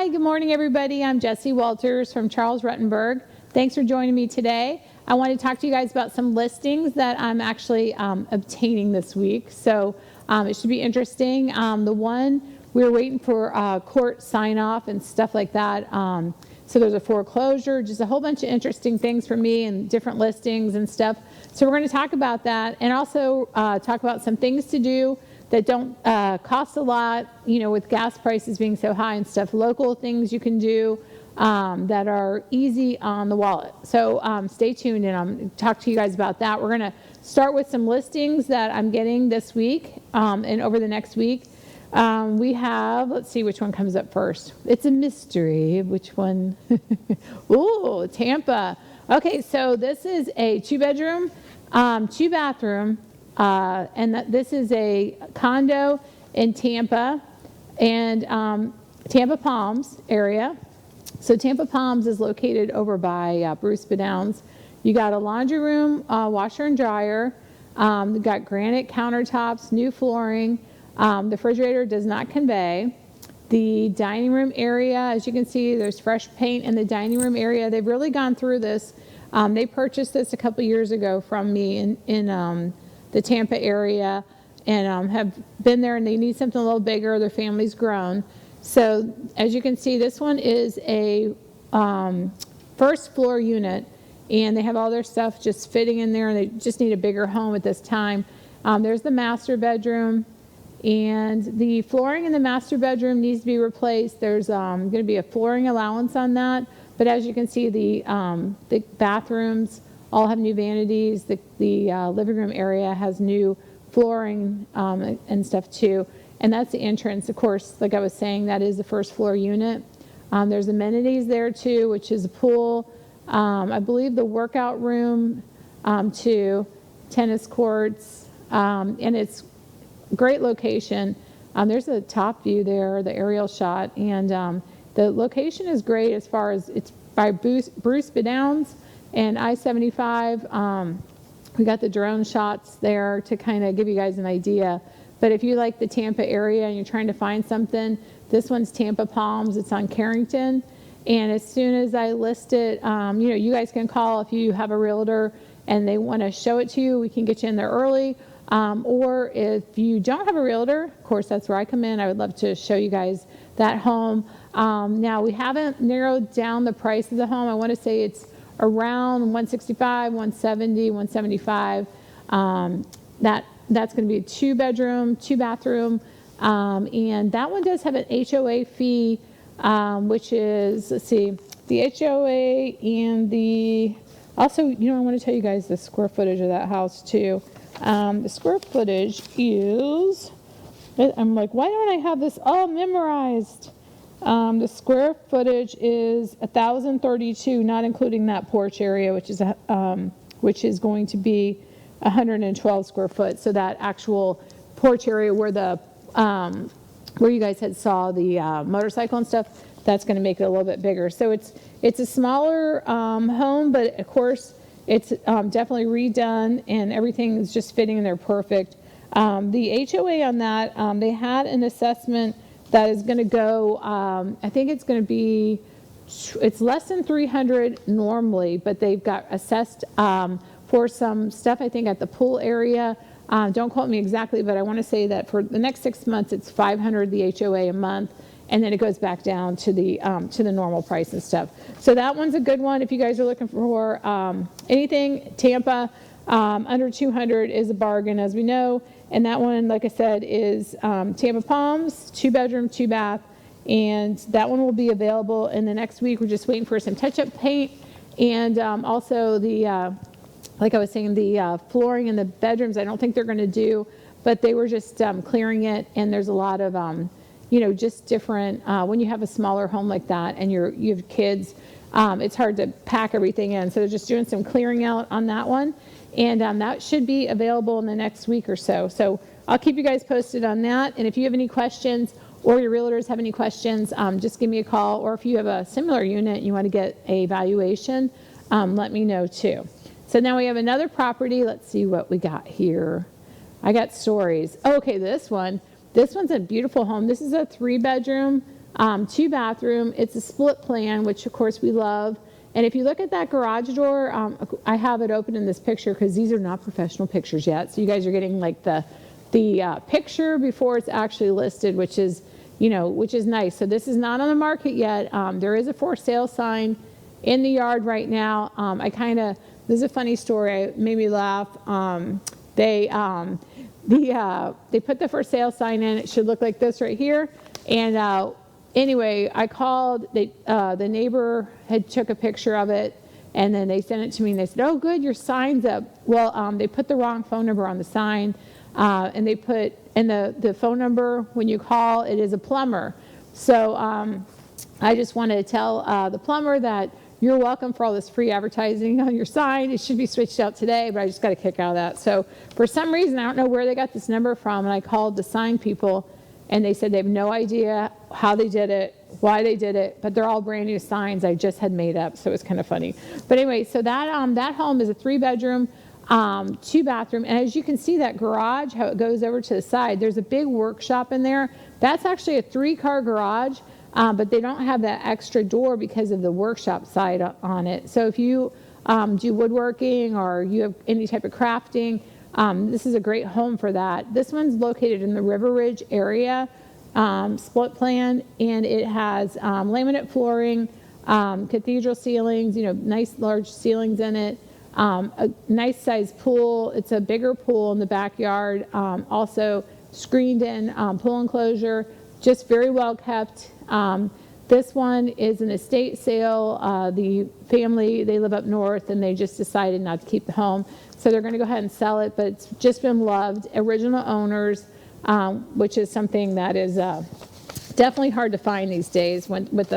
Hi, good morning, everybody. I'm Jessie Walters from Charles Rutenberg. Thanks for joining me today. I want to talk to you guys about some listings that I'm actually obtaining this week. So it should be interesting. The one we were waiting for court sign off and stuff like that. So there's a foreclosure, just a whole bunch of interesting things for me and different listings and stuff. So we're going to talk about that and also talk about some things to do that don't cost a lot, you know, with gas prices being so high and stuff. Local things you can do that are easy on the wallet. So stay tuned and I'm going to talk to you guys about that. We're going to start with some listings that I'm getting this week and over the next week. We have, let's see which one comes up first. It's a mystery. Which one? Ooh, Tampa. Okay, so this is a 2-bedroom, 2-bathroom, and this is a condo in Tampa and Tampa Palms area. So Tampa Palms is located over by Bruce Downs. You got a laundry room, washer and dryer. You got granite countertops, new flooring. The refrigerator does not convey. The dining room area, as you can see, there's fresh paint in the dining room area. They've really gone through this. They purchased this a couple years ago from me in the Tampa area and have been there, and they need something a little bigger. Their family's grown. So as you can see, this one is a first floor unit, and they have all their stuff just fitting in there, and they just need a bigger home at this time. There's the master bedroom. And the flooring in the master bedroom needs to be replaced. There's going to be a flooring allowance on that. But as you can see, the bathrooms all have new vanities. The living room area has new flooring and stuff too. And that's the entrance. Of course, like I was saying, that is the first floor unit. There's amenities there too, which is a pool. I believe the workout room too, tennis courts, and it's great location. There's a top view there, the aerial shot, and the location is great as far as it's by Bruce Downs and I-75. We got the drone shots there to kind of give you guys an idea. But if you like the Tampa area and you're trying to find something, this one's Tampa Palms. It's on Carrington. And as soon as I list it, you guys can call if you have a realtor and they want to show it to you. We can get you in there early. Or if you don't have a realtor, of course, that's where I come in. I would love to show you guys that home. Now, we haven't narrowed down the price of the home. I want to say it's around 165, 170, 175. That's going to be a 2-bedroom, 2-bathroom. And that one does have an HOA fee, which is, let's see, the HOA and the, also, I want to tell you guys the square footage of that house too. The square footage is, I'm like, why don't I have this all memorized? The square footage is 1,032, not including that porch area, which is going to be 112 square foot. So that actual porch area where where you guys had saw the motorcycle and stuff, that's going to make it a little bit bigger. So it's a smaller home, but of course, it's definitely redone and everything is just fitting in there perfect. The HOA on that, they had an assessment that is going to go, I think it's going to be, it's less than 300 normally, but they've got assessed for some stuff, I think, at the pool area. Don't quote me exactly, but I want to say that for the next 6 months, it's 500 the HOA a month. And then it goes back down to the normal price and stuff. So that one's a good one if you guys are looking for anything. Tampa under 200 is a bargain, as we know. And that one, like I said, is Tampa Palms, 2-bedroom, 2-bath. And that one will be available in the next week. We're just waiting for some touch-up paint. And also the, like I was saying, the flooring in the bedrooms, I don't think they're going to do. But they were just clearing it. And there's a lot of just different, when you have a smaller home like that and you have kids, it's hard to pack everything in. So they're just doing some clearing out on that one. And that should be available in the next week or so. So I'll keep you guys posted on that. And if you have any questions or your realtors have any questions, just give me a call. Or if you have a similar unit and you want to get a valuation, let me know too. So now we have another property. Let's see what we got here. I got stories. Okay, this one's a beautiful home. This is a 3-bedroom 2 bathroom. It's a split plan, which of course we love. And if you look at that garage door, I have it open in this picture because these are not professional pictures yet. So you guys are getting like the picture before it's actually listed, which is nice. So this is not on the market yet. There is a for sale sign in the yard right now. This is a funny story. It made me laugh. They put the for sale sign in. It should look like this right here. And anyway, I called. The neighbor had took a picture of it, and then they sent it to me. And they said, "Oh, good, your sign's up." Well, they put the wrong phone number on the sign, and they put the phone number when you call. It is a plumber. So I just wanted to tell the plumber that you're welcome for all this free advertising on your sign. It should be switched out today, but I just got a kick out of that. So for some reason, I don't know where they got this number from, and I called the sign people, and they said they have no idea how they did it, why they did it, but they're all brand new signs I just had made up, so it's kind of funny. But anyway, so that home is a 3-bedroom, 2 bathroom, and as you can see that garage, how it goes over to the side, there's a big workshop in there. That's actually a 3-car garage. But they don't have that extra door because of the workshop side on it. So if you do woodworking or you have any type of crafting, this is a great home for that. This one's located in the River Ridge area, split plan, and it has laminate flooring, cathedral ceilings, nice large ceilings in it, a nice sized pool. It's a bigger pool in the backyard, also screened in pool enclosure, just very well kept. This one is an estate sale. The family, they live up north, and they just decided not to keep the home. So they're going to go ahead and sell it, but it's just been loved. Original owners, which is something that is definitely hard to find these days with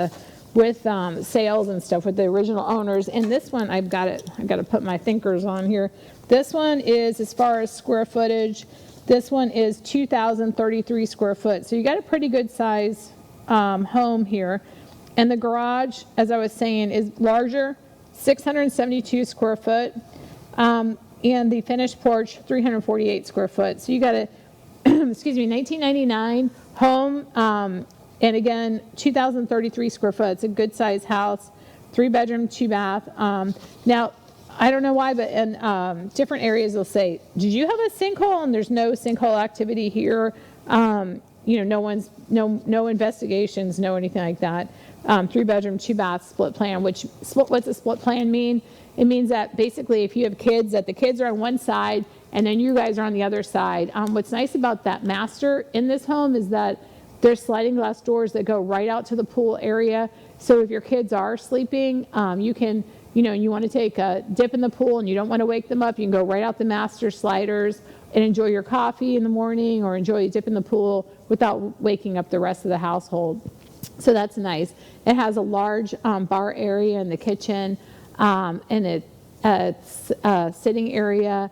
sales and stuff with the original owners. And this one, I've got to put my thinkers on here. This one is, as far as square footage, this one is 2,033 square foot. So you got a pretty good size home here. And the garage, as I was saying, is larger, 672 square foot. And the finished porch, 348 square foot. So you got a, 1999 home. And again, 2,033 square foot. It's a good size house, 3-bedroom, 2-bath. Now, I don't know why, but in different areas they'll say, "Did you have a sinkhole?" And there's no sinkhole activity here. No investigations, no anything like that. 3-bedroom, 2-bath split plan. What's a split plan mean? It means that basically if you have kids, that the kids are on one side and then you guys are on the other side. What's nice about that master in this home is that there's sliding glass doors that go right out to the pool area. So if your kids are sleeping, you can, you want to take a dip in the pool and you don't want to wake them up, you can go right out the master sliders and enjoy your coffee in the morning or enjoy a dip in the pool without waking up the rest of the household. So that's nice. It has a large bar area in the kitchen and it's a sitting area.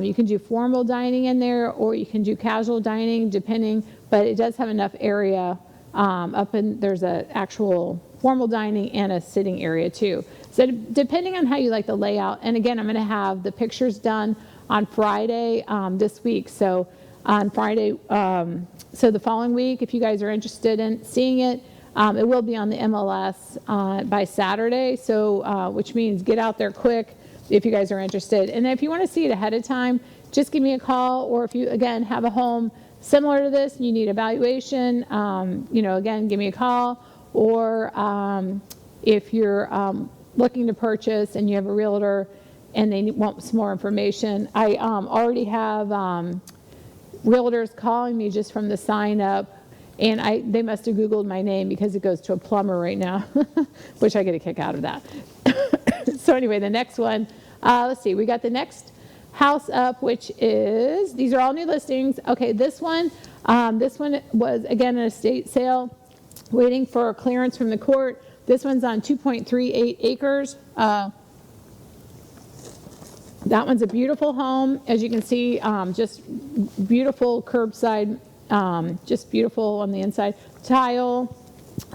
You can do formal dining in there or you can do casual dining depending, but it does have enough area there's an actual formal dining and a sitting area too. So depending on how you like the layout, and again, I'm going to have the pictures done on Friday this week. So on Friday, so the following week, if you guys are interested in seeing it, it will be on the MLS by Saturday. So which means get out there quick if you guys are interested. And if you want to see it ahead of time, just give me a call. Or if you, again, have a home similar to this and you need evaluation, again, give me a call. Or if you're looking to purchase and you have a realtor and they want some more information, I already have realtors calling me just from the sign up, and they must have Googled my name because it goes to a plumber right now, which I get a kick out of that. So anyway, the next one, let's see, we got the next house up, which is, these are all new listings. Okay, this one was, again, an estate sale, waiting for clearance from the court. This one's on 2.38 acres. That one's a beautiful home. As you can see, just beautiful curbside, just beautiful on the inside. Tile,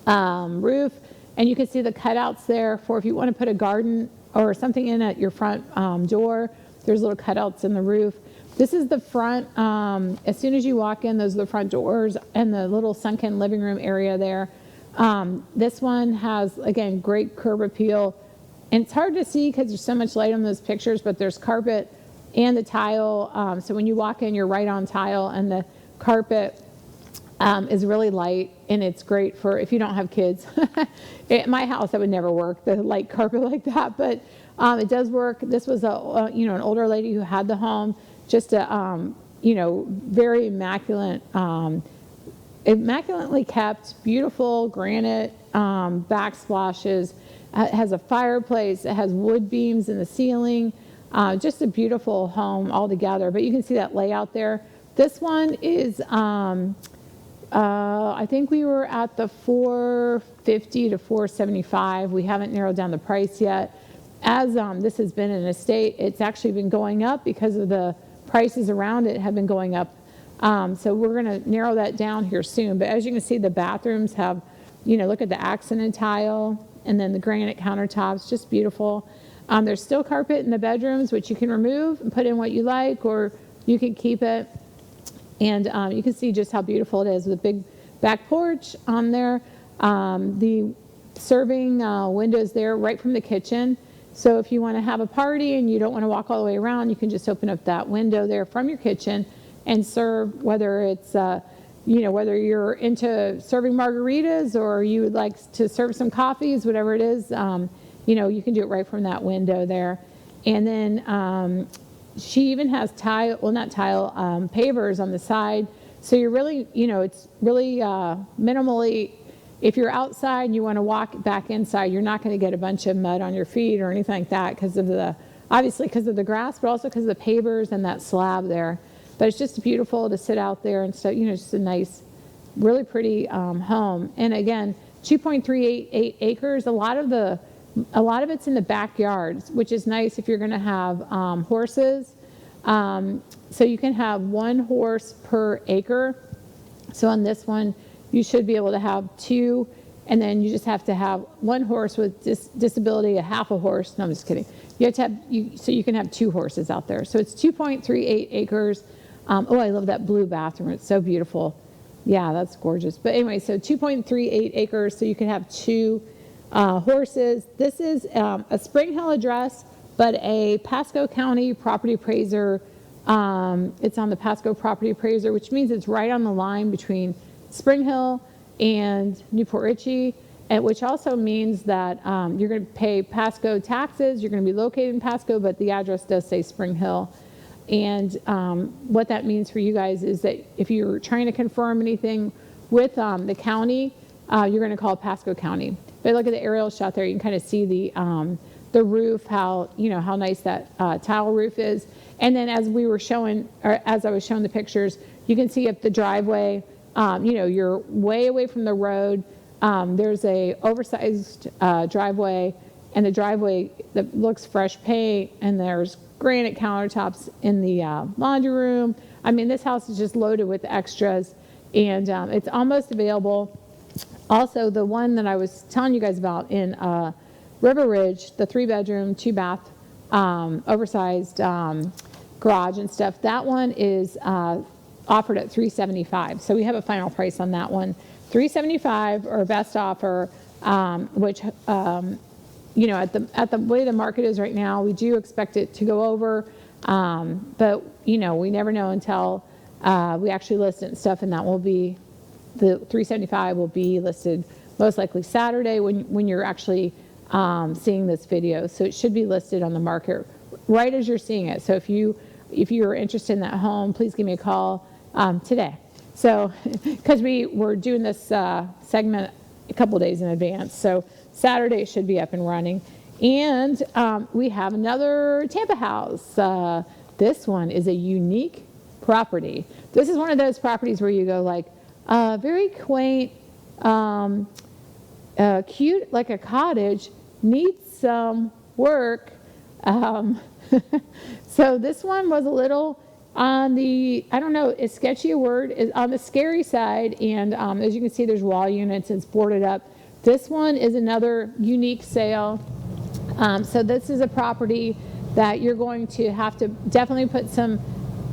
roof, and you can see the cutouts there for if you want to put a garden or something in at your front door. There's little cutouts in the roof. This is the front. As soon as you walk in, those are the front doors and the little sunken living room area there. This one has, again, great curb appeal. And it's hard to see because there's so much light on those pictures, but there's carpet and the tile. So when you walk in, you're right on tile, and the carpet is really light, and it's great for if you don't have kids. At my house, that would never work, the light carpet like that, but it does work. This was an older lady who had the home, just a very immaculately kept, beautiful granite backsplashes. It has a fireplace. It has wood beams in the ceiling. Just a beautiful home altogether. But you can see that layout there. This one is, I think we were at the $450 to $475. We haven't narrowed down the price yet. As this has been an estate, it's actually been going up because of the prices around it have been going up. So we're going to narrow that down here soon. But as you can see, the bathrooms have, look at the accented tile and then the granite countertops, just beautiful. There's still carpet in the bedrooms, which you can remove and put in what you like, or you can keep it. And you can see just how beautiful it is with a big back porch on there. The serving windows there right from the kitchen. So if you want to have a party and you don't want to walk all the way around, you can just open up that window there from your kitchen and serve, whether it's, whether you're into serving margaritas or you would like to serve some coffees, whatever it is, you can do it right from that window there. And then she even has pavers on the side. So you're really, it's really minimally, if you're outside and you want to walk back inside, you're not going to get a bunch of mud on your feet or anything like that obviously because of the grass, but also because of the pavers and that slab there. But it's just beautiful to sit out there and stuff, just a nice, really pretty home. And again, 2.388 acres. A lot of it's in the backyards, which is nice if you're going to have horses. So you can have 1 horse per acre. So on this one, you should be able to have 2, and then you just have to have 1 horse with disability, a half a horse. No, I'm just kidding. You have to have so you can have 2 horses out there. So it's 2.38 acres. Oh, I love that blue bathroom. It's so beautiful. Yeah, that's gorgeous. But anyway, so 2.38 acres, so you can have 2 horses. This is a Spring Hill address, but a Pasco County property appraiser. It's on the Pasco property appraiser, which means it's right on the line between Spring Hill and Newport Richey, and which also means that you're going to pay Pasco taxes. You're going to be located in Pasco, but the address does say Spring Hill. And what that means for you guys is that if you're trying to confirm anything with the county, you're going to call Pasco County. But look at the aerial shot there. You can kind of see the roof, how nice that tile roof is. And then as we were showing, or as I was showing the pictures, you can see up the driveway. You're way away from the road. There's a oversized driveway, and the driveway that looks fresh paint, and there's granite countertops in the laundry room. I mean, this house is just loaded with extras, and it's almost available. Also, the one that I was telling you guys about in River Ridge, the 3-bedroom, 2-bath, oversized garage and stuff, that one is offered at $375. So we have a final price on that one, $375, or best offer, which at the way the market is right now, we do expect it to go over, but we never know until we actually list it and stuff, and that will be the $375 will be listed most likely Saturday when you're actually seeing this video. So it should be listed on the market right as you're seeing it. So if you're interested in that home, please give me a call today. So because we were doing this segment a couple days in advance, so Saturday should be up and running. And we have another Tampa house. This one is a unique property. This is one of those properties where you go like, very quaint, cute, like a cottage, needs some work. So this one was a little on the, I don't know, is sketchy a word, is on the scary side. And as you can see, there's wall units, it's boarded up. This one is another unique sale. So this is a property that you're going to have to definitely put some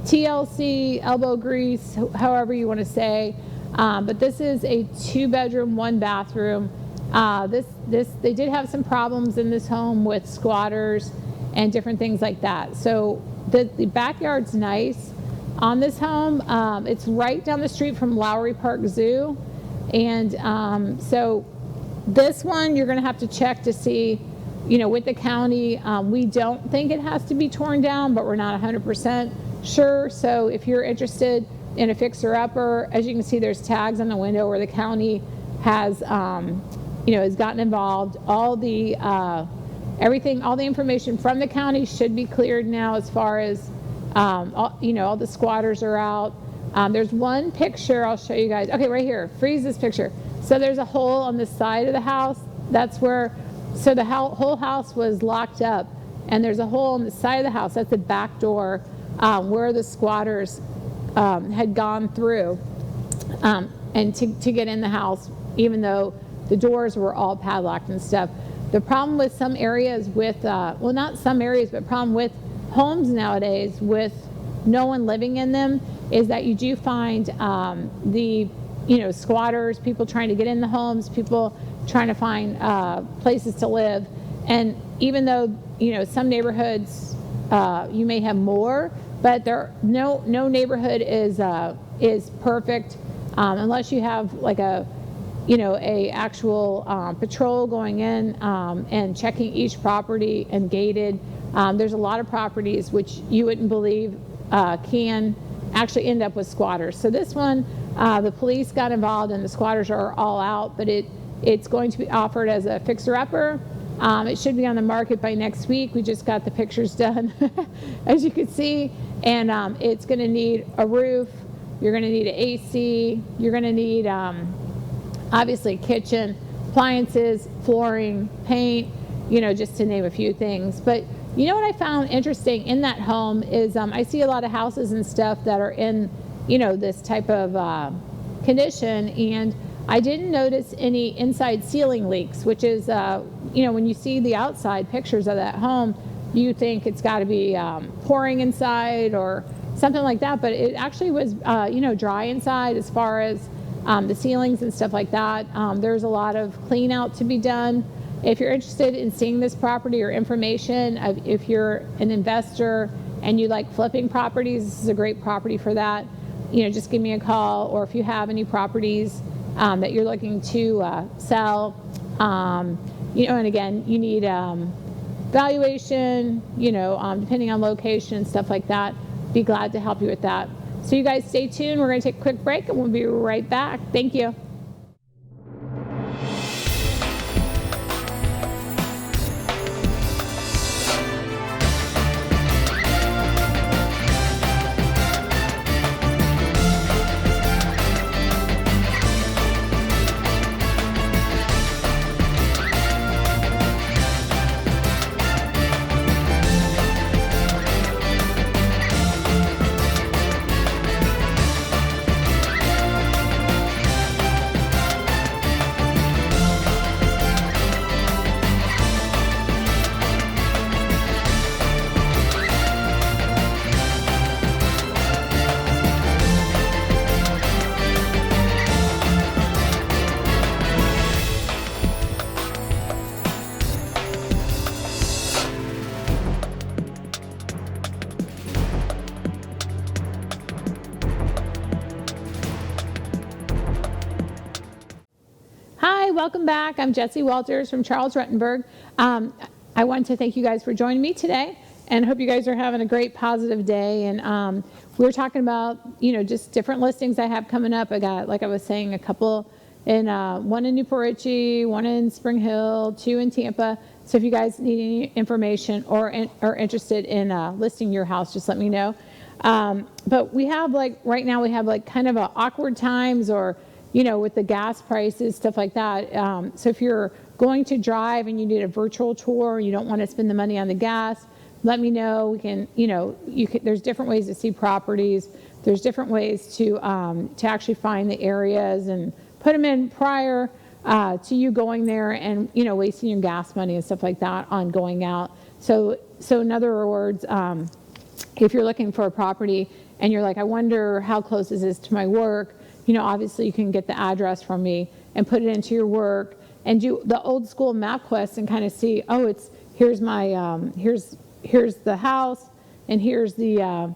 TLC, elbow grease, however you want to say, But this is a 2-bedroom, 1-bathroom. They did have some problems in this home with squatters and different things like that. So the backyard's nice on this home. It's right down the street from Lowry Park Zoo. And so this one, you're going to have to check to see, with the county. We don't think it has to be torn down, but we're not 100% sure. So if you're interested in a fixer-upper, as you can see, there's tags on the window where the county has, has gotten involved. All the information from the county should be cleared now as far as, all the squatters are out. There's one picture I'll show you guys. Okay, right here, freeze this picture. So there's a hole on the side of the house. That's where, so the whole house was locked up, and there's a hole on the side of the house. That's the back door where the squatters had gone through and to get in the house, even though the doors were all padlocked and stuff. The problem with some areas with, well, not some areas, but problem with homes nowadays with no one living in them is that you do find the squatters, people trying to get in the homes, people trying to find places to live. And even though some neighborhoods you may have more, but no neighborhood is perfect unless you have like a actual patrol going in and checking each property and gated. There's a lot of properties which you wouldn't believe can actually end up with squatters. So this one, the police got involved and the squatters are all out, but it's going to be offered as a fixer-upper. It should be on the market by next week. We just got the pictures done, as you can see. And it's going to need a roof. You're going to need an AC. You're going to need, obviously, kitchen, appliances, flooring, paint, just to name a few things. But what I found interesting in that home is I see a lot of houses and stuff that are in, this type of condition, and I didn't notice any inside ceiling leaks, which is, when you see the outside pictures of that home, you think it's got to be pouring inside or something like that, but it actually was, dry inside as far as the ceilings and stuff like that. There's a lot of clean out to be done. If you're interested in seeing this property or information, if you're an investor and you like flipping properties, this is a great property for that. Just give me a call, or if you have any properties that you're looking to sell, and again, you need valuation, depending on location and stuff like that. Be glad to help you with that. So you guys stay tuned. We're going to take a quick break and we'll be right back. Thank you. Welcome back. I'm Jessie Walters from Charles Rutenberg. I want to thank you guys for joining me today, and hope you guys are having a great positive day. And we were talking about, just different listings I have coming up. I got, like I was saying, a couple in one in Newport Richey, one in Spring Hill, 2 in Tampa. So if you guys need any information or are interested in listing your house, just let me know. But we have right now we have kind of a awkward times, or with the gas prices, stuff like that. So if you're going to drive and you need a virtual tour, you don't want to spend the money on the gas, let me know. We can, there's different ways to see properties. There's different ways to actually find the areas and put them in prior to you going there and, wasting your gas money and stuff like that on going out. So in other words, if you're looking for a property and you're like, I wonder how close is this to my work, obviously you can get the address from me and put it into your work and do the old school MapQuest and kind of see, oh, here's my, here's the house and here's the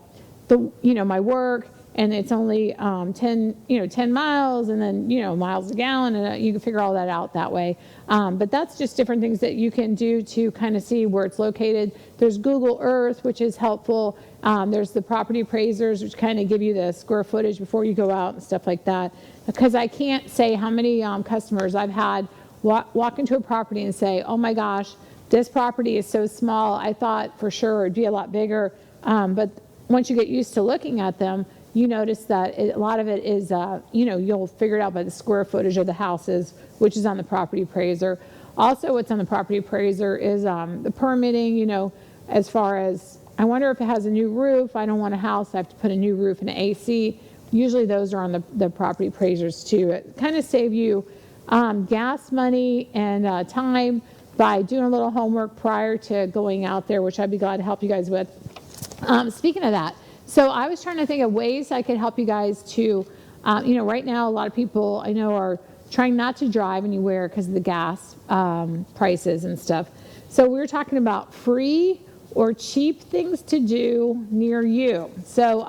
my work, and it's only 10 miles, and then miles a gallon, and you can figure all that out that way. But that's just different things that you can do to kind of see where it's located. There's Google Earth, which is helpful. There's the property appraisers, which kind of give you the square footage before you go out and stuff like that. Because I can't say how many customers I've had walk into a property and say, oh my gosh, this property is so small. I thought for sure it'd be a lot bigger. But once you get used to looking at them, you notice that a lot of it is, you'll figure it out by the square footage of the houses, which is on the property appraiser. Also, what's on the property appraiser is the permitting, as far as, I wonder if it has a new roof. I don't want a house, I have to put a new roof and an AC. Usually those are on the property appraisers too. It kind of save you gas money and time by doing a little homework prior to going out there, which I'd be glad to help you guys with. Speaking of that, so I was trying to think of ways I could help you guys to, right now a lot of people I know are trying not to drive anywhere because of the gas prices and stuff. So we were talking about free or cheap things to do near you. So,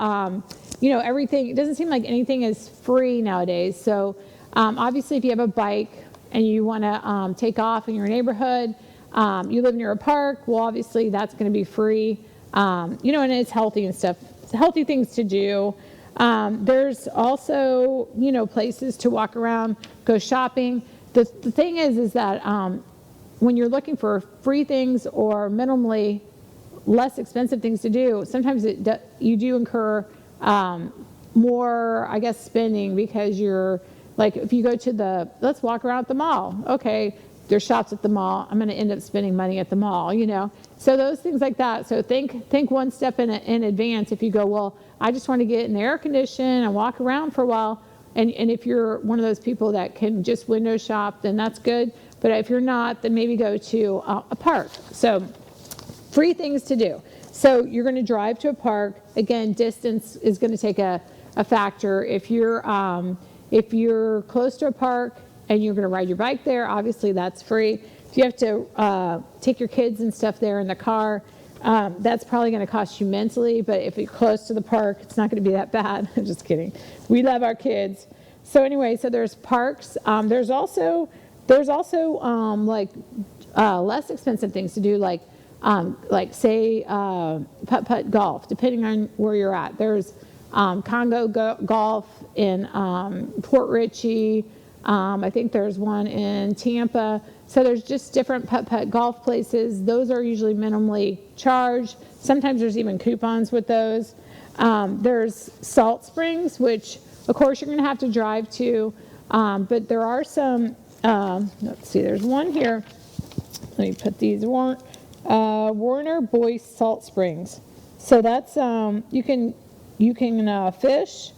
everything, it doesn't seem like anything is free nowadays. So obviously if you have a bike and you want to take off in your neighborhood, you live near a park, well obviously that's going to be free. And it's healthy and stuff. Healthy things to do. There's also, places to walk around, go shopping. The thing is that when you're looking for free things or minimally less expensive things to do, sometimes you do incur more, I guess, spending because you're, like, if you go to let's walk around at the mall. Okay, there's shops at the mall. I'm going to end up spending money at the mall, So those things like that. So think one step in advance. If you go, well, I just want to get in the air condition and walk around for a while. And if you're one of those people that can just window shop, then that's good. But if you're not, then maybe go to a park. So free things to do. So you're going to drive to a park. Again, distance is going to take a factor. If you're close to a park and you're going to ride your bike there, obviously that's free. If you have to take your kids and stuff there in the car, that's probably going to cost you mentally, but if you're close to the park, it's not going to be that bad. I'm just kidding. We love our kids. So anyway, so there's parks. There's also less expensive things to do, like say putt-putt golf, depending on where you're at. There's Congo golf in Port Richey. I think there's one in Tampa. So there's just different putt-putt golf places. Those are usually minimally charged. Sometimes there's even coupons with those. There's Salt Springs, which of course you're going to have to drive to. But there are some, let's see, there's one here. Let me put these, Warner Boyce Salt Springs. So that's, you can fish,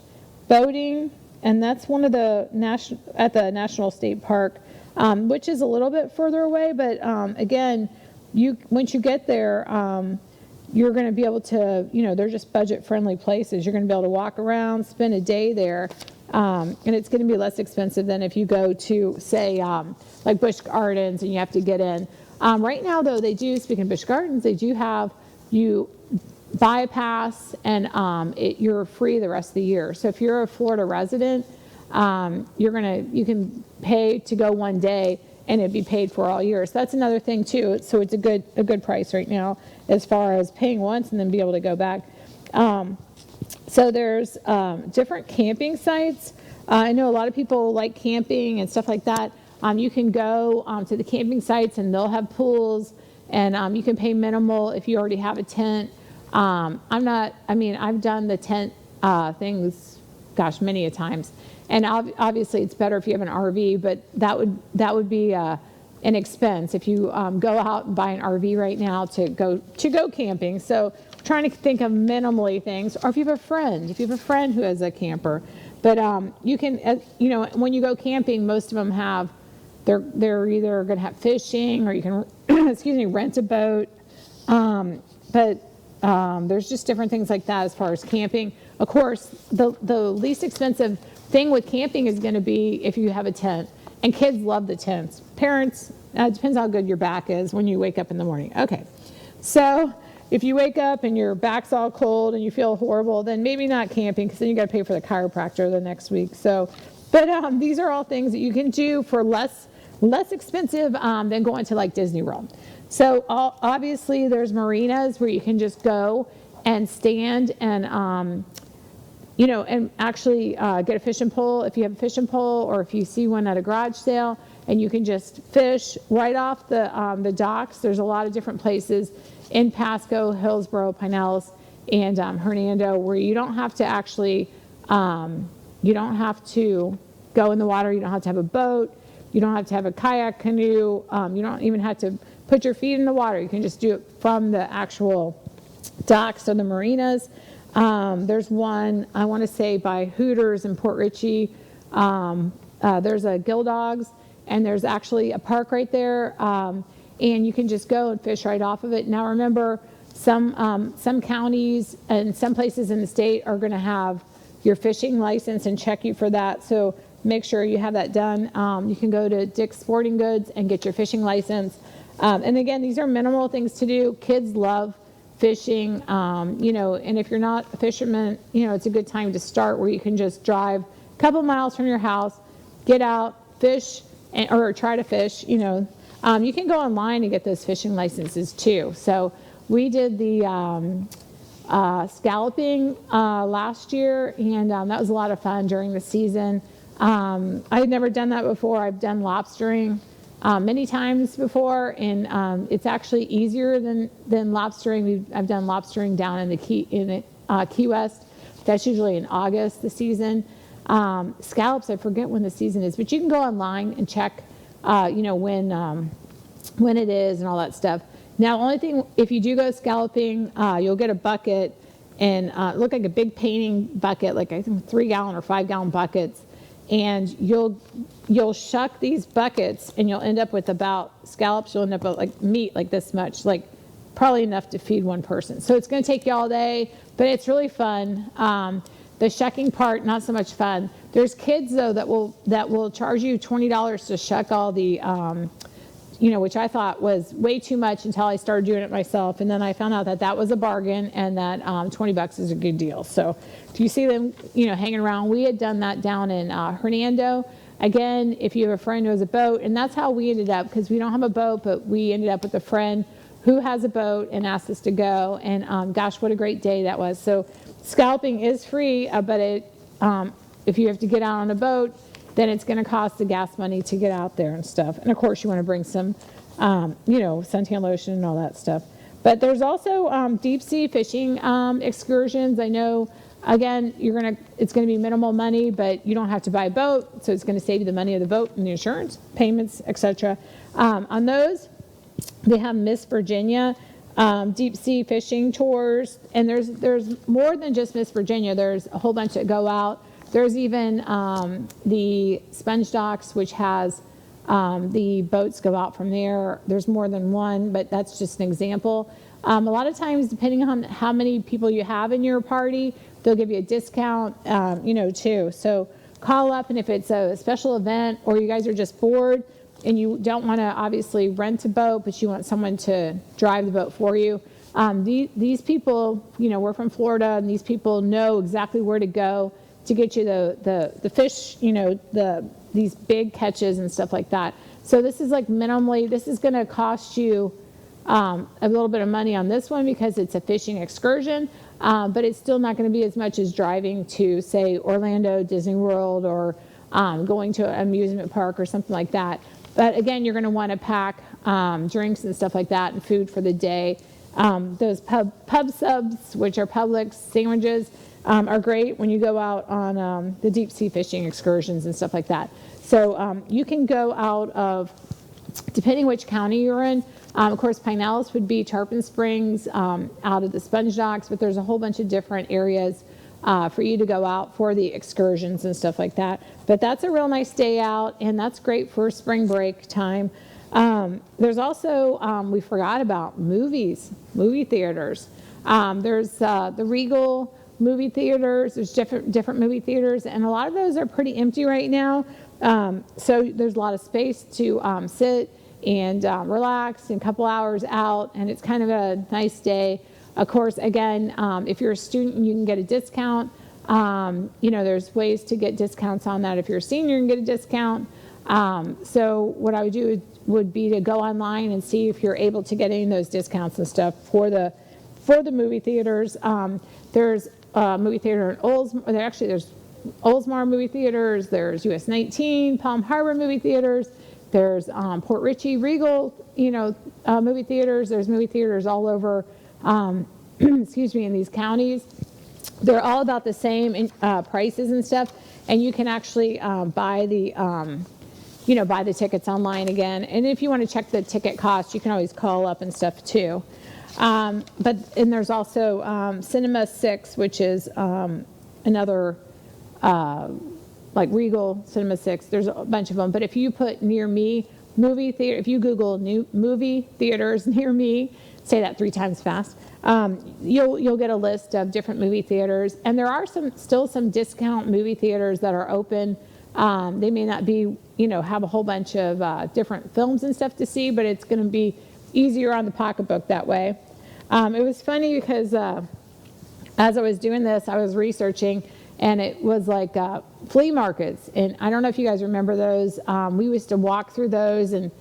boating, and that's one of the at the National State Park, which is a little bit further away. But again, once you get there, you're going to be able to, they're just budget-friendly places. You're going to be able to walk around, spend a day there, and it's going to be less expensive than if you go to, say, like Busch Gardens and you have to get in. Right now, though, speaking of Busch Gardens, they do have you buy a pass and you're free the rest of the year. So if you're a Florida resident, you can pay to go one day and it'd be paid for all year. So that's another thing too. So it's a good price right now as far as paying once and then be able to go back. So there's different camping sites. I know a lot of people like camping and stuff like that. You can go to the camping sites and they'll have pools, and you can pay minimal if you already have a tent. I've done the tent things, gosh, many a times. And obviously it's better if you have an RV, but that would be an expense if you go out and buy an RV right now to go camping. So trying to think of minimally things, or if you have a friend who has a camper. But you can, when you go camping, most of them have, they're either going to have fishing or you can, rent a boat. But there's just different things like that as far as camping. Of course, the least expensive thing with camping is going to be if you have a tent. And kids love the tents. Parents, it depends how good your back is when you wake up in the morning. Okay, so if you wake up and your back's all cold and you feel horrible, then maybe not camping, because then you got to pay for the chiropractor the next week. So, but these are all things that you can do for less expensive than going to like Disney World. So obviously there's marinas where you can just go and stand and and actually get a fishing pole if you have a fishing pole, or if you see one at a garage sale, and you can just fish right off the docks. There's a lot of different places in Pasco, Hillsborough, Pinellas, and Hernando, where you don't have to actually, you don't have to go in the water. You don't have to have a boat. You don't have to have a kayak, canoe. You don't even have to put your feet in the water. You can just do it from the actual docks or the marinas. There's one, I want to say, by Hooters in Port Richey. There's a Gill Dogs, and there's actually a park right there. And you can just go and fish right off of it. Now remember, some counties and some places in the state are going to have your fishing license and check you for that. So make sure you have that done. You can go to Dick's Sporting Goods and get your fishing license. And again, these are minimal things to do. Kids love fishing, and if you're not a fisherman, it's a good time to start, where you can just drive a couple miles from your house, get out, fish, or try to fish. You can go online and get those fishing licenses too. So we did the scalloping last year, and that was a lot of fun during the season. I had never done that before. I've done lobstering many times before, and it's actually easier than lobstering. I've done lobstering down in the Key West. That's usually in August, the season. Scallops, I forget when the season is, but you can go online and check when it is and all that stuff. Now, only thing, if you do go scalloping, you'll get a bucket, and look like a big painting bucket, like I think 3-gallon or 5-gallon buckets, and you'll shuck these buckets, and you'll end up with about scallops. You'll end up with like meat like this much, like probably enough to feed one person. So it's going to take you all day, but it's really fun. The shucking part, not so much fun. There's kids though that will charge you $20 to shuck all the, which I thought was way too much until I started doing it myself, and then I found out that that was a bargain, and that $20 is a good deal. So if you see them, hanging around, we had done that down in Hernando. Again, if you have a friend who has a boat, and that's how we ended up, because we don't have a boat, but we ended up with a friend who has a boat and asked us to go, and gosh, what a great day that was. So scalping is free, but if you have to get out on a boat, then it's going to cost the gas money to get out there and stuff. And of course, you want to bring some, suntan lotion and all that stuff. But there's also deep sea fishing excursions. I know, again, it's going to be minimal money, but you don't have to buy a boat, so it's going to save you the money of the boat and the insurance payments, etc. On those, they have Miss Virginia deep sea fishing tours, and there's more than just Miss Virginia. There's a whole bunch that go out. There's even the Sponge Docks, which has the boats go out from there. There's more than one, but that's just an example. A lot of times, depending on how many people you have in your party, they'll give you a discount, too. So call up, and if it's a special event or you guys are just bored and you don't want to obviously rent a boat, but you want someone to drive the boat for you, these people, we're from Florida, and these people know exactly where to go to get you the fish, these big catches and stuff like that. So this is like minimally, this is going to cost you a little bit of money on this one because it's a fishing excursion, but it's still not going to be as much as driving to, say, Orlando, Disney World, or going to an amusement park or something like that. But again, you're going to want to pack drinks and stuff like that and food for the day. Those pub subs, which are Publix sandwiches, are great when you go out on the deep sea fishing excursions and stuff like that. So you can go out of, depending which county you're in, of course, Pinellas would be Tarpon Springs, out of the Sponge Docks, but there's a whole bunch of different areas for you to go out for the excursions and stuff like that. But that's a real nice day out, and that's great for spring break time. There's also, we forgot about movie theaters. There's the Regal movie theaters. There's different movie theaters, and a lot of those are pretty empty right now. So there's a lot of space to sit and relax and a couple hours out, and it's kind of a nice day. Of course, again, if you're a student, you can get a discount. There's ways to get discounts on that. If you're a senior, you can get a discount. So what I would do would be to go online and see if you're able to get any of those discounts and stuff for the movie theaters. There's a movie theater in Oldsmar. Actually, there's Oldsmar movie theaters. There's US 19, Palm Harbor movie theaters. There's Port Richey, Regal, movie theaters. There's movie theaters all over, in these counties. They're all about the same in, prices and stuff, and you can actually buy the tickets online again. And if you want to check the ticket cost, you can always call up and stuff too. And there's also Cinema 6, which is another like Regal, Cinema 6. There's a bunch of them. But if you put near me movie theater, if you Google new movie theaters near me, say that 3 times fast, you'll get a list of different movie theaters. And there are still some discount movie theaters that are open. They may not be, have a whole bunch of different films and stuff to see, but it's going to be easier on the pocketbook that way. It was funny because as I was doing this, I was researching, and it was like flea markets. And I don't know if you guys remember those. We used to walk through those, and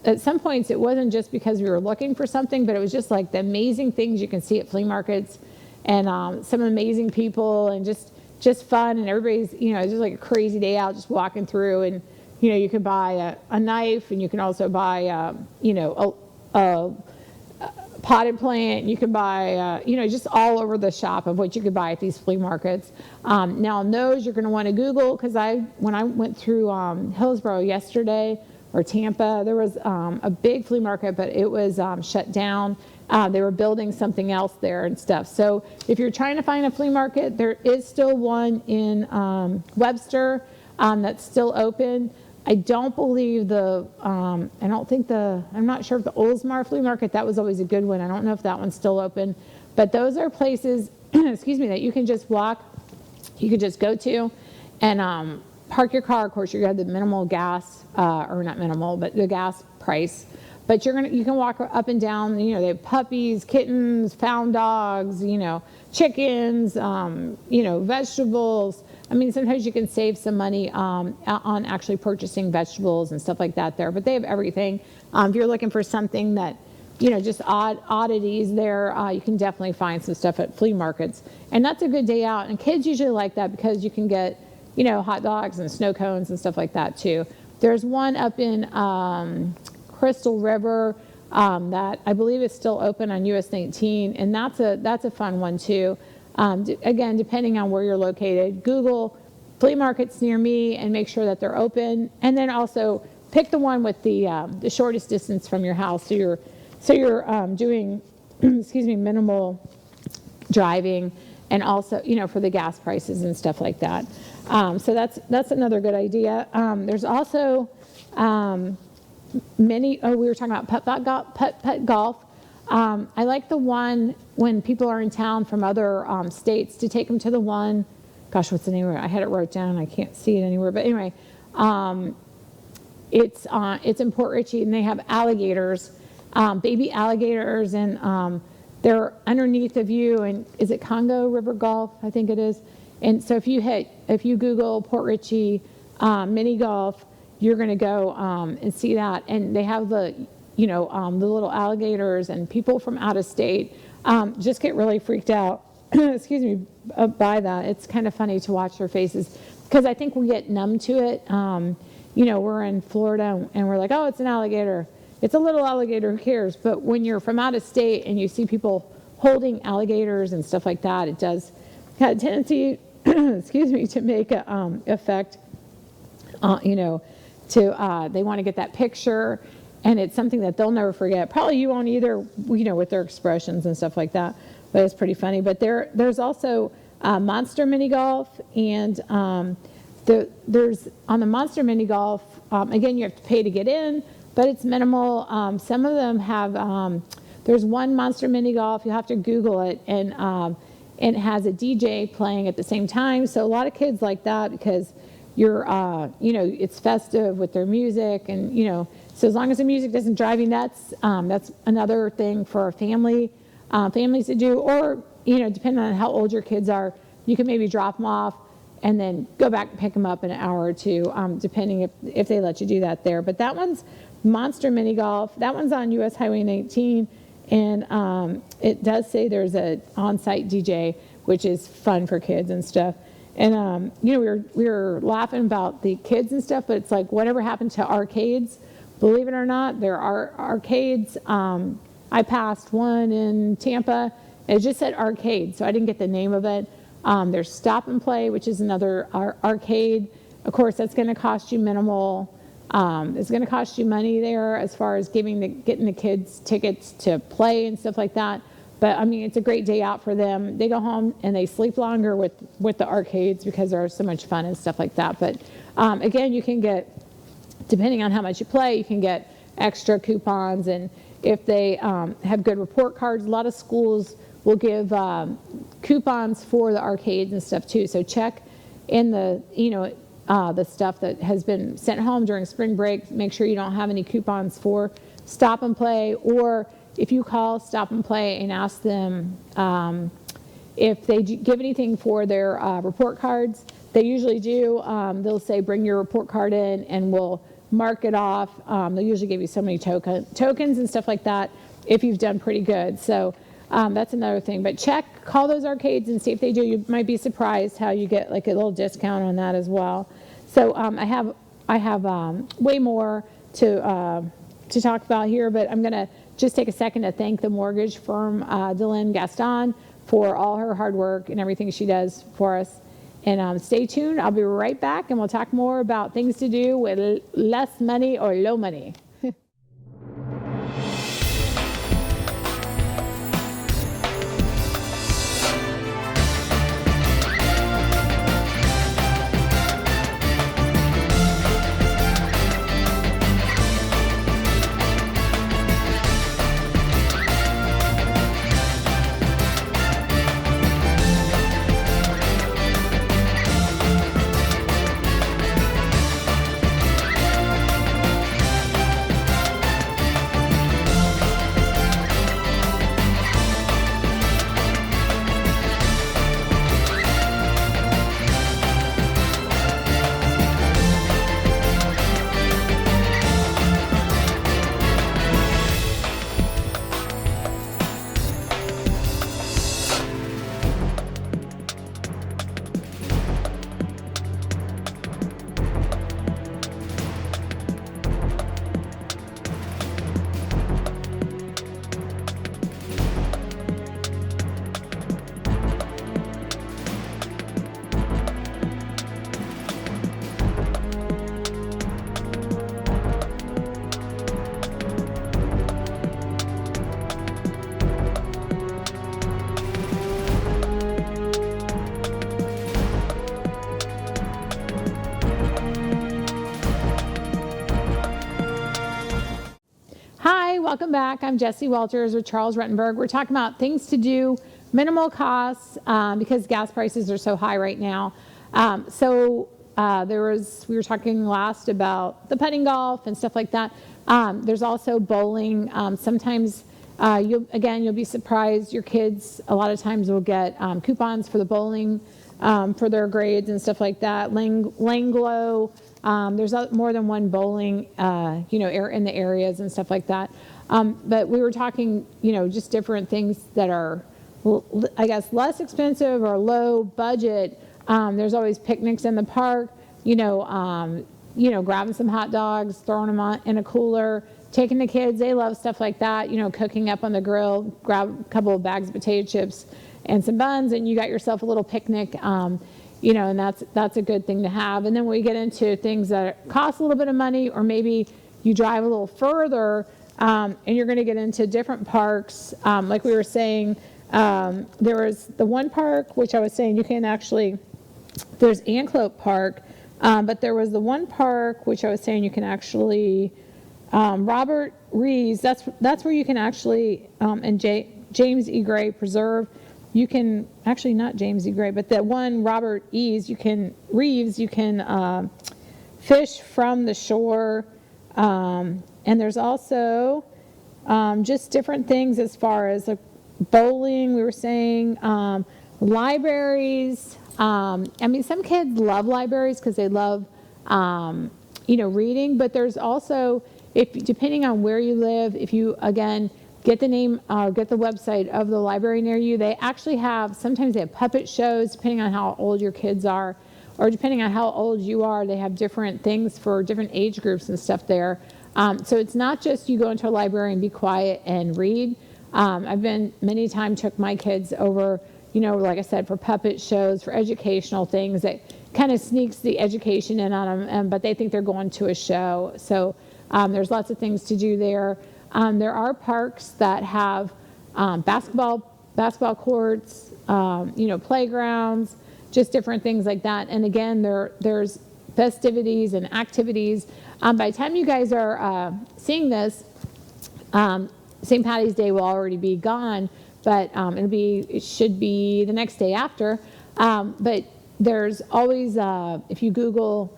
at some points it wasn't just because we were looking for something, but it was just like the amazing things you can see at flea markets, and some amazing people, and just fun, and everybody's, it's just like a crazy day out just walking through. And you could buy a knife, and you can also buy a potted plant. You can buy just all over the shop of what you could buy at these flea markets. Now on those, you're going to want to Google, because when I went through Hillsborough yesterday, or Tampa, there was a big flea market, but it was shut down. They were building something else there and stuff. So if you're trying to find a flea market, there is still one in Webster that's still open. I don't believe I'm not sure if the Oldsmar flea market, that was always a good one. I don't know if that one's still open. But those are places, that you can just walk, you could just go to, and park your car. Of course, you have the minimal gas, or not minimal, but the gas price. But you can walk up and down. They have puppies, kittens, found dogs, chickens, vegetables. I mean, sometimes you can save some money on actually purchasing vegetables and stuff like that there. But they have everything. If you're looking for something that, just oddities there, you can definitely find some stuff at flea markets. And that's a good day out. And kids usually like that because you can get, hot dogs and snow cones and stuff like that too. There's one up in Crystal River that I believe is still open on US 19, and that's a fun one too. Again, depending on where you're located, Google flea markets near me and make sure that they're open, and then also pick the one with the shortest distance from your house, so you're doing minimal driving, and also for the gas prices and stuff like that. So that's another good idea. There's also we were talking about putt golf. I like the one when people are in town from other states, to take them to the one, gosh, what's the name of it? I had it wrote down. I can't see it anywhere. But anyway, it's in Port Richey, and they have alligators, baby alligators, and they're underneath of you. And is it Congo River Golf? I think it is. And so if you Google Port Richey mini golf, you're going to go and see that. And they have the little alligators, and people from out of state just get really freaked out, by that. It's kind of funny to watch their faces, because I think we get numb to it. We're in Florida, and we're like, oh, it's an alligator. It's a little alligator, who cares? But when you're from out of state and you see people holding alligators and stuff like that, it does have a tendency, to make an effect, they want to get that picture. And it's something that they'll never forget. Probably you won't either, with their expressions and stuff like that. But it's pretty funny. But there's also Monster Mini Golf, and there's on the Monster Mini Golf. Again, you have to pay to get in, but it's minimal. Some of them have There's one Monster Mini Golf, you have to Google it, and it has a DJ playing at the same time. So a lot of kids like that because you're, it's festive with their music, and, so as long as the music doesn't drive you nuts, that's another thing for a families to do, or, depending on how old your kids are, you can maybe drop them off and then go back and pick them up in an hour or two, depending if they let you do that there. But that one's Monster Mini Golf. That one's on US Highway 19, and it does say there's an on-site DJ, which is fun for kids and stuff. And we were laughing about the kids and stuff, but it's like whatever happened to arcades. Believe it or not, there are arcades. I passed one in Tampa. It just said arcade, so I didn't get the name of it. There's Stop and Play, which is another arcade. Of course, that's going to cost you minimal. It's going to cost you money there as far as getting the kids tickets to play and stuff like that. But I mean, it's a great day out for them. They go home and they sleep longer with the arcades because they're so much fun and stuff like that. But again, you can get, depending on how much you play, you can get extra coupons. And if they have good report cards, a lot of schools will give coupons for the arcades and stuff too. So check in the stuff that has been sent home during spring break. Make sure you don't have any coupons for Stop and Play, or if you call Stop and Play and ask them if they give anything for their report cards. They usually do. They'll say bring your report card in and we'll mark it off. They'll usually give you so many tokens and stuff like that if you've done pretty good. So that's another thing. But call those arcades and see if they do. You might be surprised how you get like a little discount on that as well. So I have way more to talk about here, but I'm going to just take a second to thank the mortgage firm, Dylan Gaston, for all her hard work and everything she does for us. And stay tuned. I'll be right back, and we'll talk more about things to do with less money or low money. Welcome back. I'm Jessie Walters with Charles Rutenberg. We're talking about things to do, minimal costs, because gas prices are so high right now. We were talking last about the putting golf and stuff like that. There's also bowling. Sometimes you'll be surprised. Your kids a lot of times will get coupons for the bowling for their grades and stuff like that. Langlo. There's more than one bowling, in the areas and stuff like that. But we were talking, just different things that are, I guess, less expensive or low budget. There's always picnics in the park, grabbing some hot dogs, throwing them in a cooler, taking the kids. They love stuff like that, cooking up on the grill, grab a couple of bags of potato chips and some buns, and you got yourself a little picnic. And that's a good thing to have. And then we get into things that cost a little bit of money, or maybe you drive a little further, and you're going to get into different parks. Like we were saying, there was the one park, which I was saying there's Anclote Park, but there was the one park, which I was saying you can actually, Robert Reeves, that's where you can actually, and James E. Gray Preserve, you can, actually not James E. Gray, but the one Robert Reeves, you can fish from the shore. And there's also just different things as far as like bowling, we were saying, libraries. I mean, some kids love libraries because they love, reading, but there's also, depending on where you live, if you, again, get the name, get the website of the library near you, they actually have, sometimes they have puppet shows, depending on how old your kids are, or depending on how old you are, they have different things for different age groups and stuff there. So it's not just you go into a library and be quiet and read. I've been many times, took my kids over, like I said, for puppet shows, for educational things that kind of sneaks the education in on them, but they think they're going to a show. So there's lots of things to do there. There are parks that have basketball courts, playgrounds, just different things like that. And again, there's festivities and activities. By the time you guys are seeing this, St. Patty's Day will already be gone, but it should be the next day after. But there's always, if you Google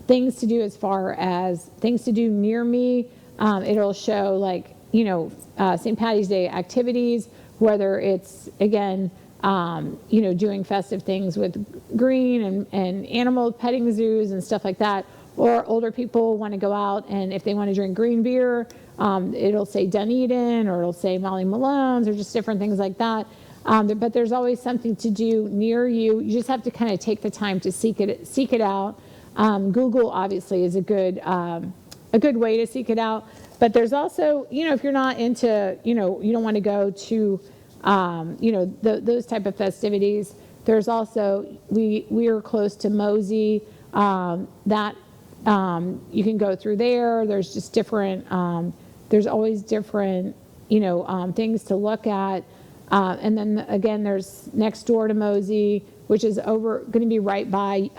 things to do as far as things to do near me, it'll show like, St. Patty's Day activities, whether it's, again, doing festive things with green and animal petting zoos and stuff like that, or older people want to go out and if they want to drink green beer, it'll say Dunedin or it'll say Molly Malone's or just different things like that. But there's always something to do near you. You just have to kind of take the time to seek it out. Google obviously is a good way to seek it out. But there's also, if you're not into, you don't want to go to, those type of festivities. There's also, we are close to Mosey, that you can go through there. There's just different, there's always different, things to look at. And then again, there's next door to Mosey, which is going to be right by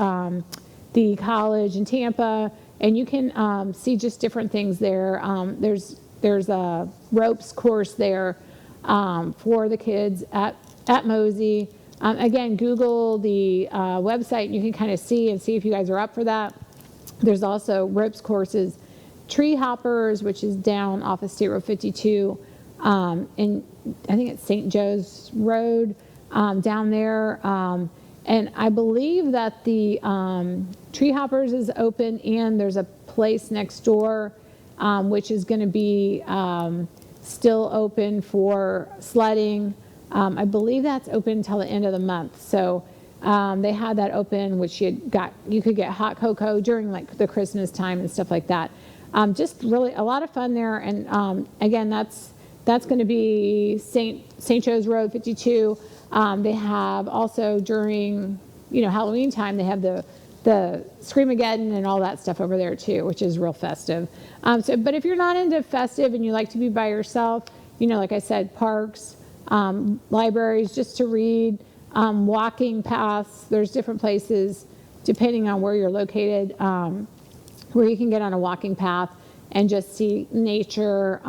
the college in Tampa. And you can see just different things there. There's a ropes course there for the kids at Mosey. Again, Google the website, and you can kind of see if you guys are up for that. There's also ropes courses, tree hoppers, which is down off of State Road 52, and I think it's St. Joe's Road down there. And I believe that the tree hoppers is open, and there's a place next door which is going to be still open for sledding. I believe that's open until the end of the month. So they had that open, which you could get hot cocoa during like the Christmas time and stuff like that. Just really a lot of fun there. And again, that's going to be St. Joe's Road 52. They have also during Halloween time, they have the Screamageddon and all that stuff over there too, which is real festive. But if you're not into festive and you like to be by yourself, like I said, parks, libraries, just to read, walking paths. There's different places depending on where you're located, where you can get on a walking path and just see nature.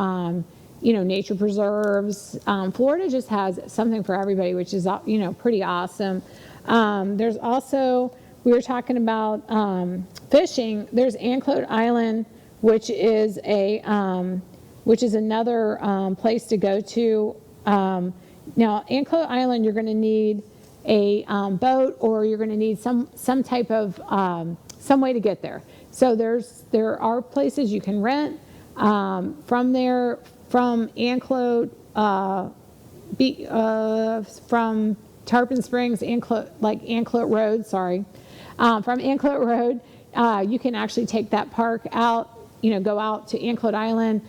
Nature preserves. Florida just has something for everybody, which is pretty awesome. There's also, we were talking about fishing. There's Anclote Island, which is another place to go to. Now, Anclote Island, you're going to need a boat, or you're going to need some type of some way to get there. So there are places you can rent from there. From Anclote, from Tarpon Springs, Anclote Road, sorry. From Anclote Road, you can actually take that park out, go out to Anclote Island.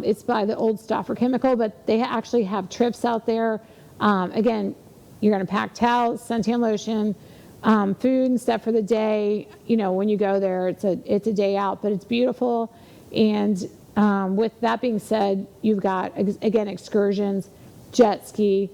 It's by the old Stauffer Chemical, but they actually have trips out there. Again, you're going to pack towels, suntan lotion, food and stuff for the day. When you go there, it's a day out, but it's beautiful. And with that being said, you've got, again, excursions, jet ski.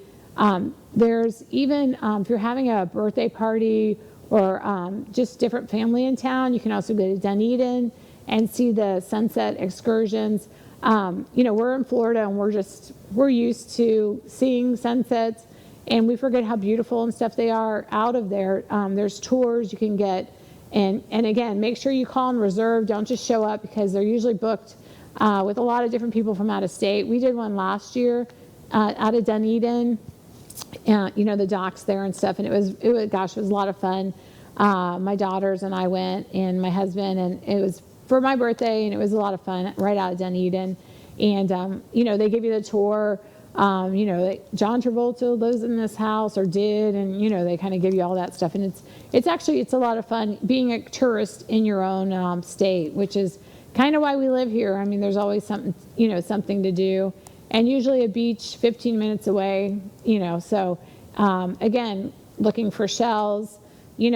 There's even, if you're having a birthday party or just different family in town, you can also go to Dunedin and see the sunset excursions. We're in Florida and we're used to seeing sunsets, and we forget how beautiful and stuff they are out of there. There's tours you can get, and again, make sure you call and reserve. Don't just show up, because they're usually booked with a lot of different people from out of state. We did one last year out of Dunedin, the docks there and stuff, and it was a lot of fun. My daughters and I went, and my husband, and it was for my birthday, and it was a lot of fun right out of Dunedin. And they give you the tour. John Travolta lives in this house, or did, and they kind of give you all that stuff, and it's a lot of fun being a tourist in your own state, which is kind of why we live here. I mean, there's always something to do, and usually a beach 15 minutes away. So again, looking for shells, and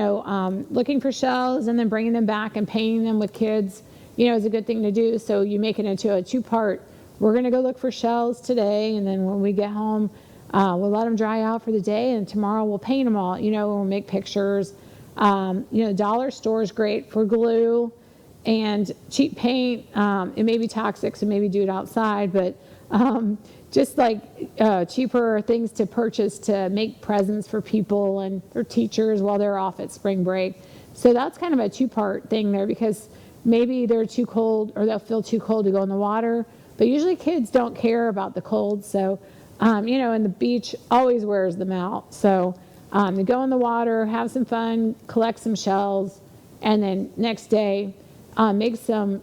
then bringing them back and painting them with kids, is a good thing to do. So you make it into a two-part. We're going to go look for shells today, and then when we get home, we'll let them dry out for the day, and tomorrow we'll paint them all. We'll make pictures. Dollar store is great for glue and cheap paint. It may be toxic, so maybe do it outside, but just like cheaper things to purchase to make presents for people and for teachers while they're off at spring break. So that's kind of a two-part thing there, because maybe they're too cold, or they'll feel too cold to go in the water. But usually kids don't care about the cold, so, and the beach always wears them out. So you go in the water, have some fun, collect some shells, and then next day, make some,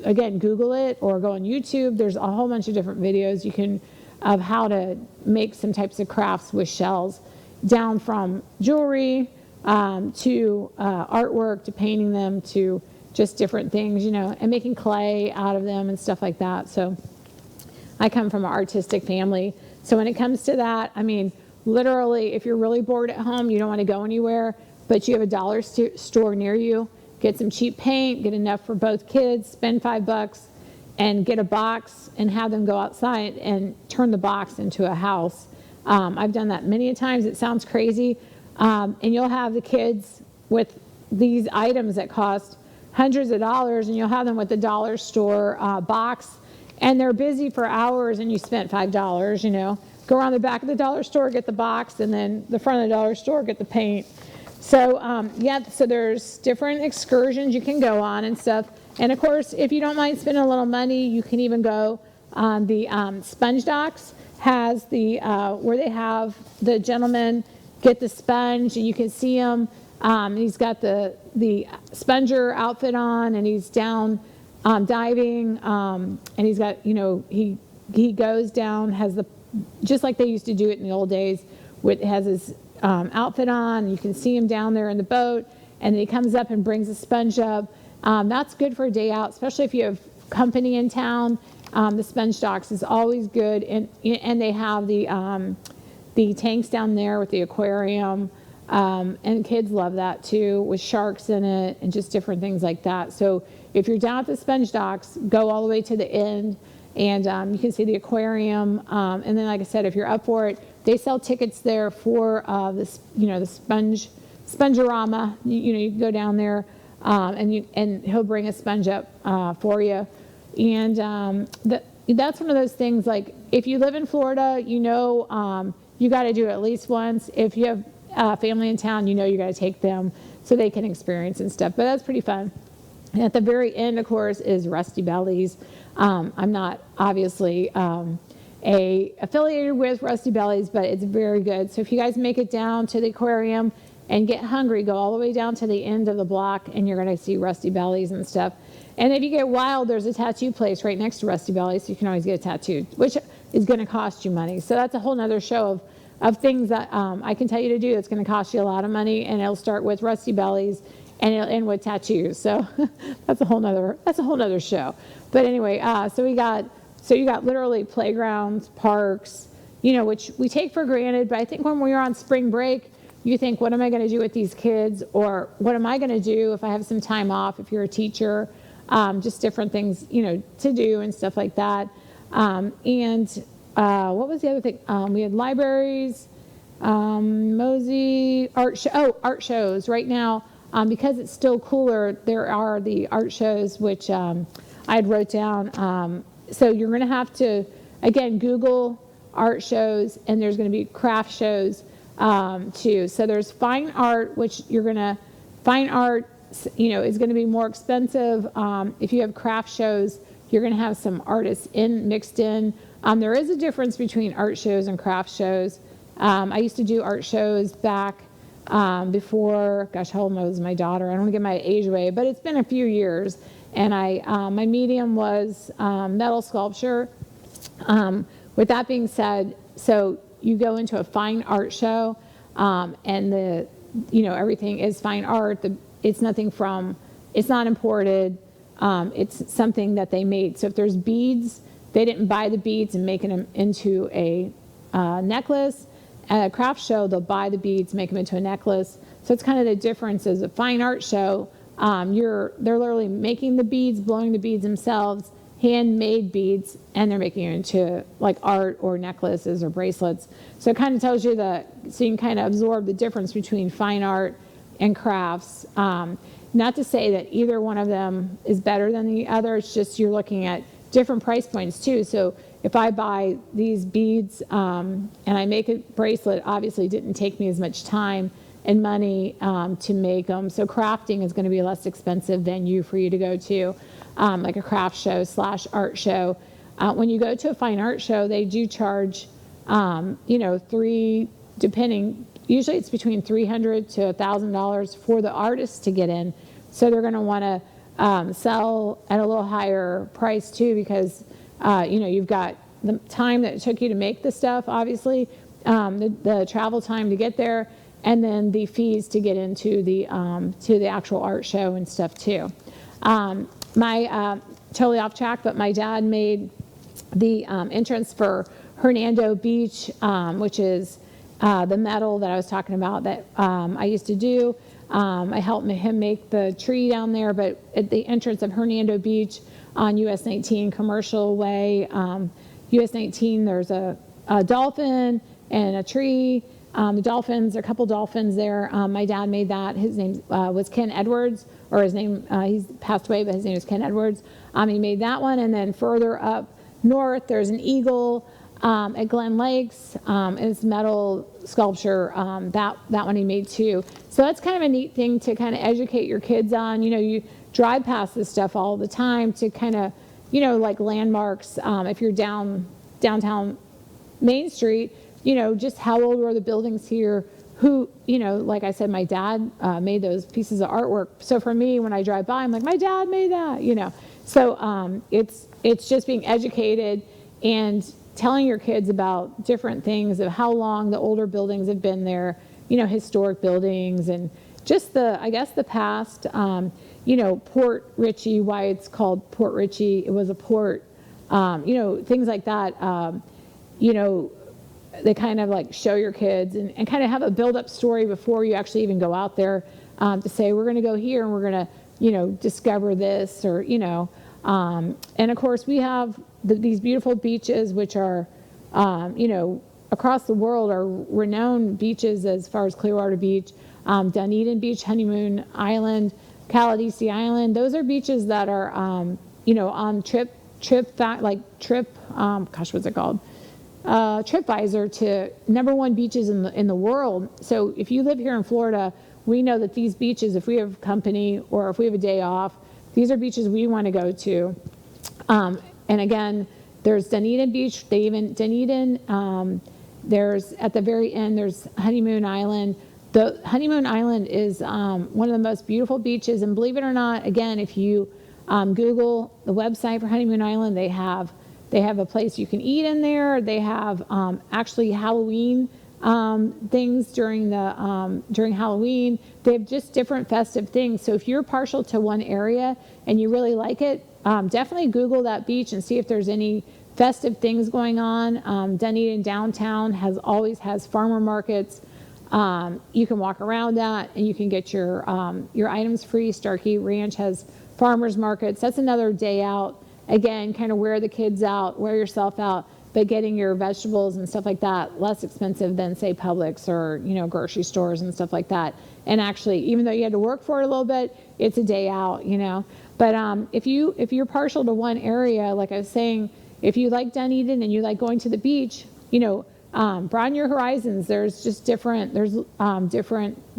again, Google it or go on YouTube. There's a whole bunch of different videos of how to make some types of crafts with shells, down from jewelry to artwork, to painting them, to just different things, and making clay out of them and stuff like that. So I come from an artistic family. So when it comes to that, I mean, literally, if you're really bored at home, you don't want to go anywhere, but you have a dollar store near you, get some cheap paint, get enough for both kids, spend $5, and get a box and have them go outside and turn the box into a house. I've done that many times. It sounds crazy. And you'll have the kids with these items that cost hundreds of dollars, and you'll have them with the dollar store box, and they're busy for hours, and you spent $5, Go around the back of the dollar store, get the box, and then the front of the dollar store, get the paint. So, so there's different excursions you can go on and stuff. And of course, if you don't mind spending a little money, you can even go on the sponge docks. Has the where they have the gentleman get the sponge, and you can see him. He's got the sponger outfit on, and he's down diving, and he's got, he goes down, has just like they used to do it in the old days, has his outfit on. You can see him down there in the boat, and then he comes up and brings the sponge up. That's good for a day out, especially if you have company in town. The sponge docks is always good, and they have the tanks down there with the aquarium. And kids love that too, with sharks in it and just different things like that. So if you're down at the sponge docks, go all the way to the end, and you can see the aquarium. And then, like I said, if you're up for it, they sell tickets there for the spongerama. You can go down there, and he'll bring a sponge up for you. And that's one of those things. Like, if you live in Florida, you got to do it at least once. If you have family in town, you got to take them so they can experience and stuff. But that's pretty fun. And at the very end, of course, is Rusty Bellies. I'm not obviously affiliated with Rusty Bellies, but it's very good. So if you guys make it down to the aquarium and get hungry, go all the way down to the end of the block, and you're going to see Rusty Bellies and stuff. And if you get wild, there's a tattoo place right next to Rusty Bellies, so you can always get a tattoo, which is going to cost you money. So that's a whole nother show of things that I can tell you to do that's going to cost you a lot of money, and it'll start with Rusty Bellies and it'll end with tattoos. So that's a whole nother show. But anyway, so you got literally playgrounds, parks, which we take for granted. But I think when we're on spring break, you think, what am I going to do with these kids? Or what am I going to do if I have some time off, if you're a teacher? Just different things, to do and stuff like that. What was the other thing? We had libraries, Mosey, art shows. Right now, Because it's still cooler, there are the art shows, which I had wrote down. So you're going to have to, again, Google art shows, and there's going to be craft shows too. So there's fine art, which fine art, is going to be more expensive. If you have craft shows, you're going to have some artists mixed in. There is a difference between art shows and craft shows. I used to do art shows back before, gosh, how old was my daughter? I don't want to give my age away, but it's been a few years. And my medium was metal sculpture. With that being said, so you go into a fine art show, and everything is fine art. It's not imported. It's something that they made. So if there's beads, they didn't buy the beads and make them into a necklace. At a craft show, they'll buy the beads, make them into a necklace. So it's kind of the difference. As a fine art show, they're literally making the beads, blowing the beads themselves, handmade beads, and they're making it into like art or necklaces or bracelets. So it kind of tells you so you can kind of absorb the difference between fine art and crafts. Not to say that either one of them is better than the other. It's just you're looking at different price points too. So if I buy these beads and I make a bracelet, obviously it didn't take me as much time and money to make them. So crafting is going to be a less expensive venue for you to go to, like a craft show / art show. When you go to a fine art show, they do charge, usually it's between $300 to $1,000 for the artist to get in. So they're going to want to sell at a little higher price too, because you've got the time that it took you to make the stuff, obviously, the travel time to get there, and then the fees to get into the actual art show and stuff too. Totally off track, but my dad made the entrance for Hernando Beach, which is the metal that I was talking about that I used to do. I helped him make the tree down there, but at the entrance of Hernando Beach on US 19 Commercial Way, US 19, there's a dolphin and a tree. The dolphins, there are a couple dolphins there. My dad made that. His name was Ken Edwards, or his name, he's passed away, but his name is Ken Edwards. He made that one, and then further up north, there's an eagle at Glen Lakes. It's metal sculpture. That one he made too. So that's kind of a neat thing to kind of educate your kids on. You drive past this stuff all the time to kind of, like landmarks. If you're downtown Main Street, just how old were the buildings here? Who, like I said, my dad made those pieces of artwork. So for me, when I drive by, I'm like, my dad made that, So it's just being educated and telling your kids about different things of how long the older buildings have been there, historic buildings, and just the past, Port Richey, why it's called Port Richey. It was a port, things like that. They kind of like show your kids and kind of have a build-up story before you actually even go out there to say, we're going to go here and we're going to, discover this, or, and of course we have these beautiful beaches, which are, across the world are renowned beaches as far as Clearwater Beach, Dunedin Beach, Honeymoon Island, Caladesi Island. Those are beaches that are, on what's it called? TripAdvisor to #1 beaches in the world. So if you live here in Florida, we know that these beaches, if we have company or if we have a day off, these are beaches we want to go to. And again, there's Dunedin Beach. There's at the very end, there's Honeymoon Island. The Honeymoon Island is one of the most beautiful beaches. And believe it or not, again, if you Google the website for Honeymoon Island, they have a place you can eat in there. They have actually Halloween things during Halloween. They have just different festive things. So if you're partial to one area and you really like it, definitely Google that beach and see if there's any festive things going on. Dunedin downtown always has farmer markets. You can walk around that and you can get your items free. Starkey Ranch has farmers markets. That's another day out. Again, kind of wear the kids out, wear yourself out but getting your vegetables and stuff like that less expensive than, say, Publix or, grocery stores and stuff like that. And actually, even though you had to work for it a little bit, it's a day out, But if you're partial to one area, like I was saying, if you like Dunedin and you like going to the beach, broaden your horizons. There's just different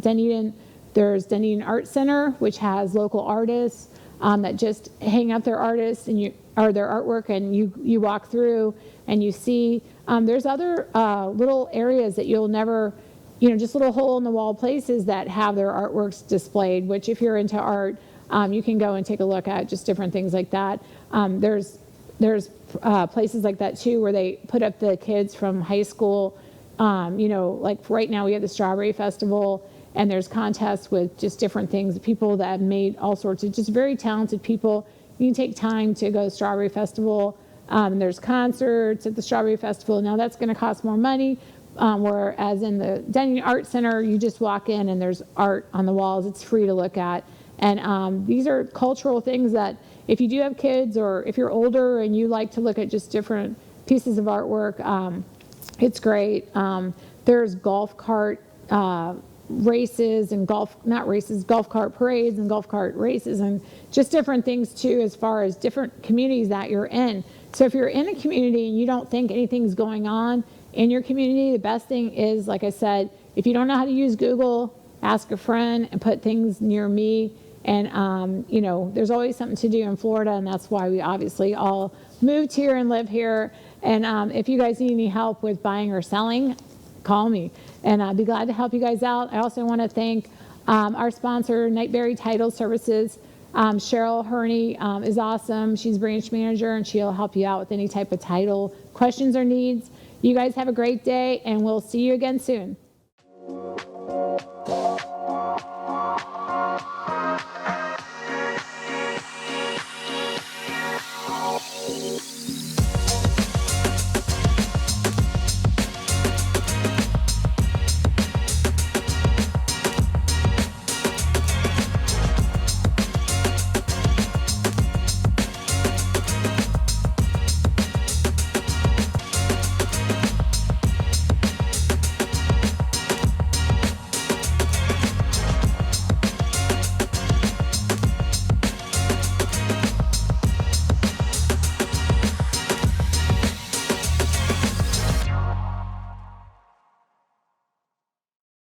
Dunedin. There's Dunedin Art Center, which has local artists that just hang out their artists or their artwork, and you walk through and you see. There's other little areas that you'll never, just little hole-in-the-wall places that have their artworks displayed, which if you're into art, you can go and take a look at just different things like that. There's places like that too where they put up the kids from high school. Like right now we have the Strawberry Festival, and there's contests with just different things, people that have made all sorts of just very talented people. You can take time to go to Strawberry Festival. There's concerts at the Strawberry Festival. Now that's going to cost more money, whereas in the Dunedin Art Center, you just walk in and there's art on the walls. It's free to look at. And these are cultural things that if you do have kids or if you're older and you like to look at just different pieces of artwork, it's great. There's golf cart races and golf cart parades and golf cart races and just different things too, as far as different communities that you're in. So if you're in a community and you don't think anything's going on in your community, the best thing is, like I said, if you don't know how to use Google, ask a friend and put things near me. And, there's always something to do in Florida, and that's why we obviously all moved here and live here. And if you guys need any help with buying or selling, call me, and I'll be glad to help you guys out. I also want to thank our sponsor, Nightberry Title Services. Cheryl Herney is awesome. She's branch manager, and she'll help you out with any type of title questions or needs. You guys have a great day, and we'll see you again soon.